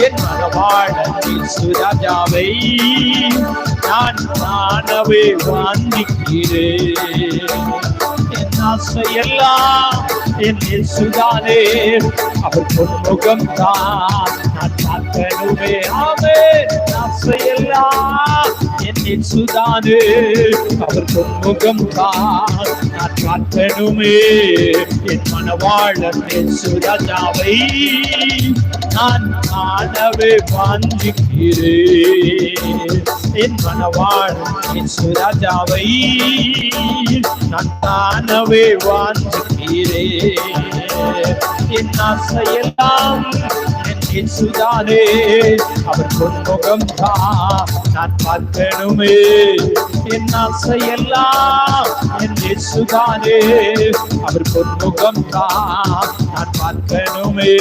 என் மனவாளன் இயேசு ராஜாவை நான் காணவே வாஞ்சிக்கிறேன். என் ஆசையெல்லாம் என் இயேசுதானே, அவர் பொன்முகம் தான் நான் பார்க்கணுமே. ஆமென். ஆசையெல்லாம் என் இயேசுதானே, அவர் பொன்முகம் தான் நான் பார்க்கணுமே. என் மனவாளன் இயேசு ராஜாவை நான் காணவே வாஞ்சிக்கிறேன். என் மனவாளன் இயேசு ராஜாவை நான் காணவே வாஞ்சிக்கிறேன். என் ஆசையெல்லாம் என் இயேசுதானே, அவர் பொன்முகம் தான் நான் பார்க்கணுமே. என் ஆசையெல்லாம் என் இயேசுதானே, அவர் பொன்முகம் தான் நான் பார்க்கணுமே.